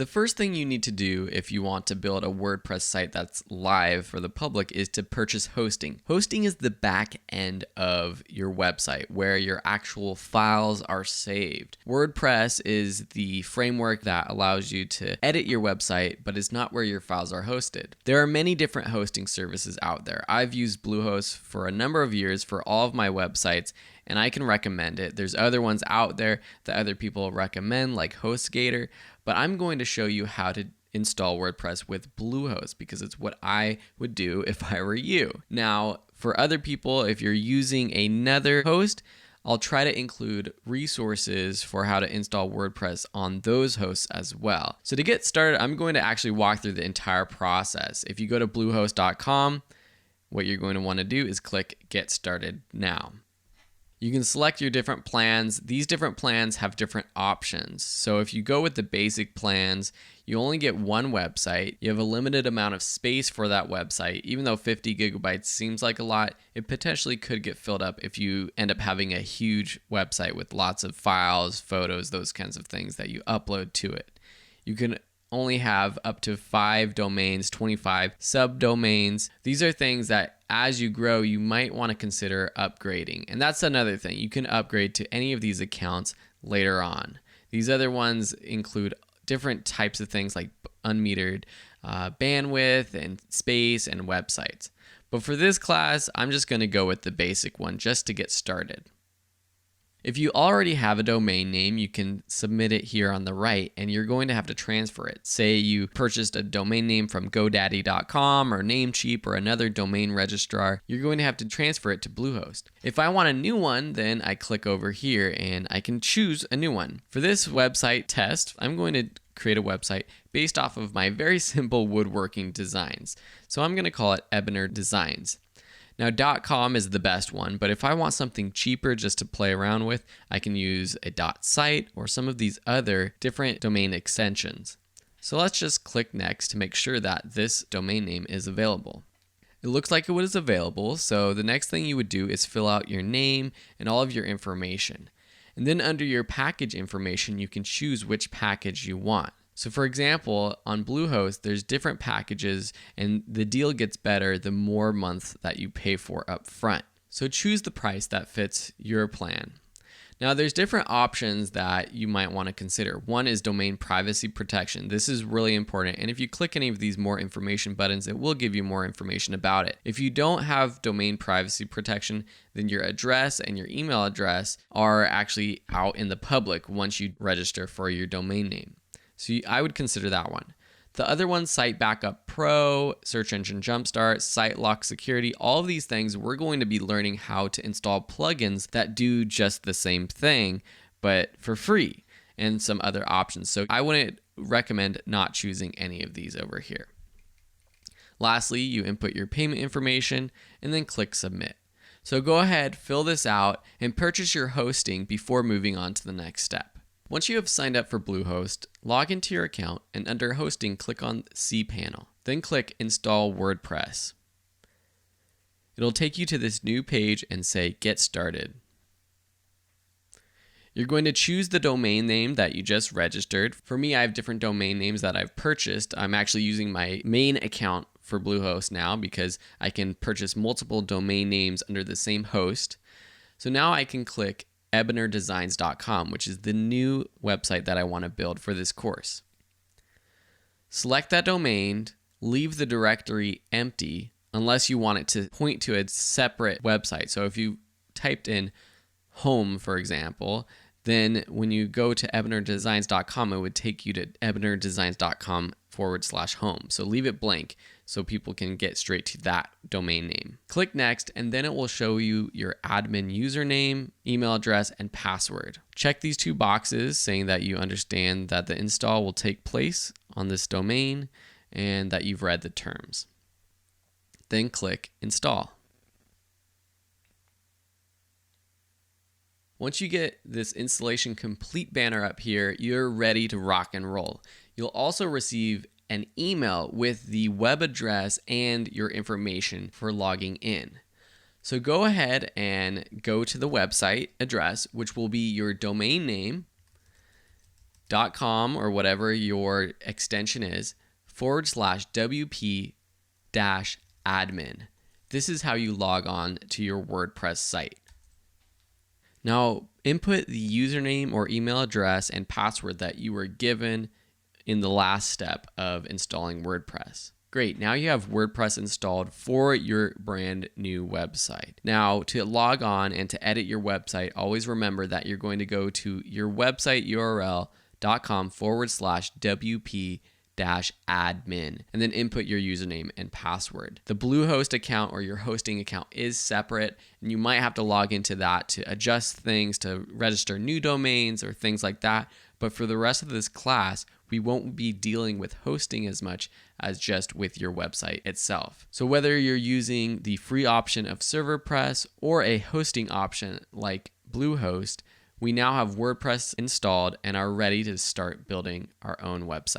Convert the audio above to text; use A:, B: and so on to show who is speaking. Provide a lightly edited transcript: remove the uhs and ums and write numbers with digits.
A: The first thing you need to do if you want to build a WordPress site that's live for the public is to purchase hosting. Hosting is the back end of your website where your actual files are saved. WordPress is the framework that allows you to edit your website, but it's not where your files are hosted. There are many different hosting services out there. I've used BlueHost for a number of years for all of my websites, and I can recommend it. There's other ones out there that other people recommend, like HostGator, but I'm going to show you how to install WordPress with BlueHost because it's what I would do if I were you. Now, for other people, if you're using another host, I'll try to include resources for how to install WordPress on those hosts as well. So to get started, I'm going to actually walk through the entire process. If you go to bluehost.com, what you're going to want to do is click Get Started Now. You can select your different plans. These different plans have different options. So if you go with the basic plans, you only get one website. You have a limited amount of space for that website. Even though 50 gigabytes seems like a lot, it potentially could get filled up if you end up having a huge website with lots of files, photos, those kinds of things that you upload to it. You can only have up to 5 domains, 25 subdomains. These are things that as you grow, you might want to consider upgrading. And that's another thing. You can upgrade to any of these accounts later on. These other ones include different types of things like unmetered bandwidth and space and websites. But for this class, I'm just going to go with the basic one just to get started. If you already have a domain name, you can submit it here on the right, and you're going to have to transfer it. Say you purchased a domain name from GoDaddy.com or Namecheap or another domain registrar, you're going to have to transfer it to BlueHost. If I want a new one, then I click over here and I can choose a new one. For this website test, I'm going to create a website based off of my very simple woodworking designs. So I'm going to call it Ebony Designs. Now, .com is the best one, but if I want something cheaper just to play around with, I can use a .site or some of these other different domain extensions. So let's just click Next to make sure that this domain name is available. It looks like it was available, so the next thing you would do is fill out your name and all of your information. And then under your package information, you can choose which package you want. So for example, on Bluehost, there's different packages and the deal gets better the more months that you pay for up front. So choose the price that fits your plan. Now there's different options that you might want to consider. One is domain privacy protection. This is really important, and if you click any of these more information buttons, it will give you more information about it. If you don't have domain privacy protection, then your address and your email address are actually out in the public once you register for your domain name. So I would consider that one. The other one, Site Backup Pro, Search Engine Jumpstart, Site Lock Security, all of these things, we're going to be learning how to install plugins that do just the same thing, but for free, and some other options. So I wouldn't recommend not choosing any of these over here. Lastly, you input your payment information and then click Submit. So go ahead, fill this out, and purchase your hosting before moving on to the next step. Once you have signed up for Bluehost, log into your account and under Hosting, click on cPanel. Then click Install WordPress. It'll take you to this new page and say Get Started. You're going to choose the domain name that you just registered. For me, I have different domain names that I've purchased. I'm actually using my main account for Bluehost now because I can purchase multiple domain names under the same host. So now I can click ebonydesigns.com, which is the new website that I want to build for this course. Select that domain, leave the directory empty unless you want it to point to a separate website. So if you typed in home, for example, then when you go to ebonydesigns.com, it would take you to ebonydesigns.com/home. So leave it blank so people can get straight to that domain name. Click Next, and then it will show you your admin username, email address, and password. Check these two boxes saying that you understand that the install will take place on this domain and that you've read the terms. Then click Install. Once you get this installation complete banner up here, you're ready to rock and roll. You'll also receive an email with the web address and your information for logging in. So go ahead and go to the website address, which will be your domain name, .com or whatever your extension is /WP -admin. This is how you log on to your WordPress site. Now, input the username or email address and password that you were given in the last step of installing WordPress. Great, now you have WordPress installed for your brand new website. Now, to log on and to edit your website, always remember that you're going to go to your website URL.com /WP -admin and then input your username and password. The BlueHost account or your hosting account is separate, and you might have to log into that to adjust things, to register new domains or things like that. But for the rest of this class, we won't be dealing with hosting as much as just with your website itself. So whether you're using the free option of ServerPress or a hosting option like BlueHost, we now have WordPress installed and are ready to start building our own website.